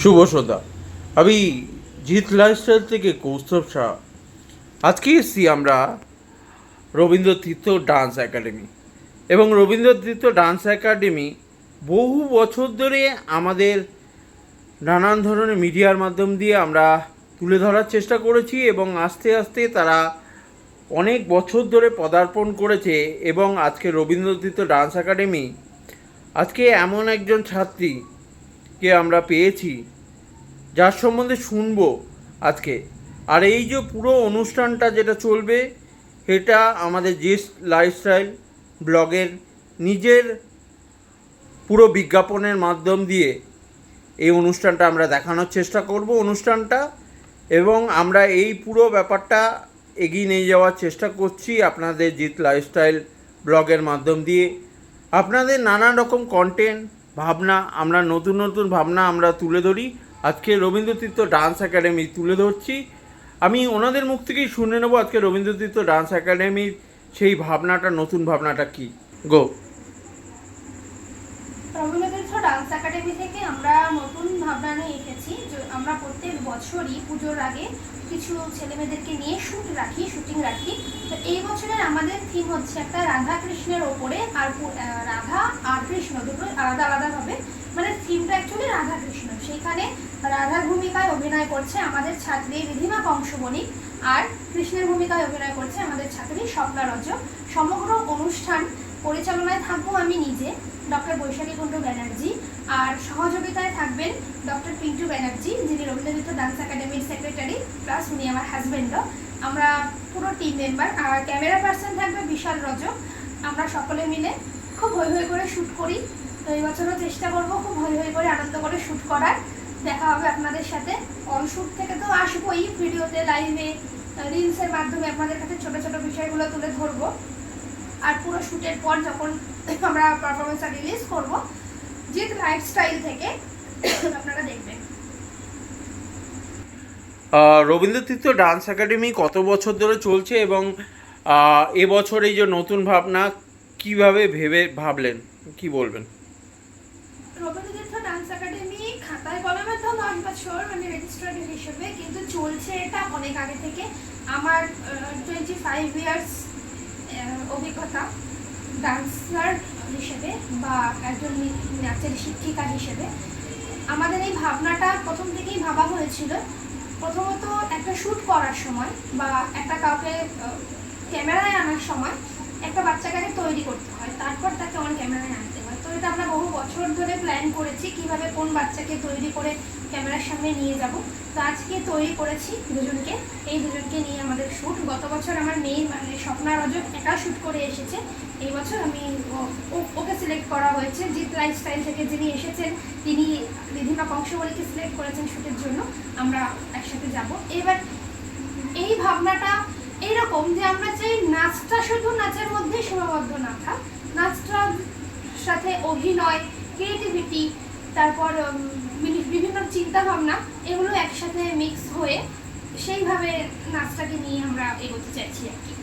শুভ সন্ধ্যা। আমি জিৎ লাইফস্টাইল থেকে কৌস্তব শাহ। আজকে এসেছি আমরা রবীন্দ্রতীর্থ ডান্স একাডেমি। এবং রবীন্দ্রতীর্থ ডান্স একাডেমি বহু বছর ধরে আমাদের নানান ধরনের মিডিয়ার মাধ্যম দিয়ে আমরা তুলে ধরার চেষ্টা করেছি, এবং আস্তে আস্তে তারা অনেক বছর ধরে পদার্পণ করেছে। এবং আজকে রবীন্দ্রতীর্থ ডান্স একাডেমি আজকে এমন একজন ছাত্রীকে আমরা পেয়েছি যার সম্বন্ধে শুনবো আজকে। আর এই যে পুরো অনুষ্ঠানটা যেটা চলবে, এটা আমাদের জিস লাইফস্টাইল ব্লগের নিজের পুরো বিজ্ঞাপনের মাধ্যম দিয়ে এই অনুষ্ঠানটা আমরা দেখানোর চেষ্টা করব অনুষ্ঠানটা। এবং আমরা এই পুরো ব্যাপারটা এগিয়ে নিয়ে যাওয়ার চেষ্টা করছি আপনাদের জিৎ লাইফস্টাইল ব্লগের মাধ্যম দিয়ে। আপনাদের নানান রকম কন্টেন্ট ভাবনা, আমরা নতুন নতুন ভাবনা আমরা তুলে ধরি। আজকে রবীন্দ্রতীর্থ ডান্স একাডেমি তুলে ধরছি। আমি ওনাদের মুখ থেকেই শুনে নেব আজকে রবীন্দ্রতীর্থ ডান্স একাডেমির সেই ভাবনাটা, নতুন ভাবনাটা কি। গো। রবীন্দ্রতীর্থ ডান্স একাডেমি থেকে আমরা নতুন ভাবনা নিয়ে এসেছি। আমরা প্রত্যেক বছরই পুজোর আগে কিছু ছেলেমেয়েদেরকে নিয়ে শুটিং রাখি। তো এই বছরের আমাদের থিম হচ্ছে একটা রাধা কৃষ্ণের ওপরে। আর রাধা আর কৃষ্ণ দুটো আলাদা আলাদা হবে, মানে থিমটা অ্যাকচুয়ালি রাধা কৃষ্ণ। সেইখানে রাধার ভূমিকায় অভিনয় করছে আমাদের ছাত্রী রিধিমা কংসবণিক, আর কৃষ্ণের ভূমিকায় অভিনয় করছে আমাদের ছাত্রী স্বপ্না রজক। সমগ্র অনুষ্ঠান পরিচালনায় থাকবো আমি নিজে, ডক্টর বৈশাখী কুণ্ডু ব্যানার্জি, আর সহযোগিতায় থাকবেন ডক্টর পিন্টু ব্যানার্জি, যিনি রবীন্দ্রতীর্থ ডান্স একাডেমির সেক্রেটারি, প্লাস উনি আমার হাজব্যান্ডও। আমরা পুরো টিম মেম্বার। আর ক্যামেরা পার্সন থাকবে বিশাল রজক। আমরা সকলে মিলে খুব হৈ হৈ করে শ্যুট করি। তো এই বছরও চেষ্টা করবো খুব হৈ হৈ করে আনন্দ করে শ্যুট করার। দেখা হবে আপনাদের সাথে। অন শ্যুট থেকে তো আসবোই, ভিডিওতে, লাইভে, রিলসের মাধ্যমে আপনাদের কাছে ছোটো ছোটো বিষয়গুলো তুলে ধরবো। আর পুরো শ্যুটের পর যখন আমরা পারফরমেন্সটা রিলিজ করব জিৎ লাইফস্টাইল থেকে, আপনারা দেখবেন। রবীন্দ্রতীর্থ ডান্স একাডেমি কত বছর ধরে চলছে, এবং এবছর এই যে নতুন ভাবনা কিভাবে ভাবলেন, কি বলবেন? রবীন্দ্রতীর্থ ডান্স একাডেমি খাতায় কলমে তো 10 বছর, মানে রেজিস্টার্ড হিসেবে, কিন্তু চলছে এটা অনেক আগে থেকে। আমার 25 ইয়ার্স অভিজ্ঞতা ডান্সার হিসেবে বা একজন নাচের শিক্ষিকা হিসেবে। আমাদের এই ভাবনাটা প্রথম থেকেই ভাবা হয়েছিল। প্রথমত একটা শ্যুট করার সময় বা একটা কাউকে ক্যামেরায় আনার সময় একটা বাচ্চাকে তৈরি করতে হয়, তারপর তাকে অন ক্যামেরায় আনতে হয়। তো এটা আমরা বহু বছর ধরে প্ল্যান করেছি কিভাবে কোন বাচ্চাকে তৈরি করে ক্যামেরার সামনে নিয়ে যাব। তো আজকে তৈরি করেছি দুজনকে। এই দুজনকে নিয়ে আমাদের শ্যুট। গত বছর আমার মেয়ে মানে স্বপ্না রজক একা শ্যুট করে এসেছে। এই বছর আমি ওকে সিলেক্ট করা হয়েছে। জিৎ লাইফস্টাইল থেকে যিনি এসেছেন তিনি রিধিমা কংসবণীকে সিলেক্ট করেছেন শ্যুটের জন্য। আমরা একসাথে যাব। এবার এই ভাবনাটা এইরকম যে আমরা চাই নাচটা শুধু নাচের মধ্যে সীমাবদ্ধ না থাক, নাচটার সাথে অভিনয়, ক্রিয়েটিভিটি, তারপর বিভিন্ন চিন্তা ভাবনা, এগুলো একসাথে মিক্স হয়ে সেইভাবে নাচটাকে নিয়ে আমরা এগোতে চাইছি আর কি।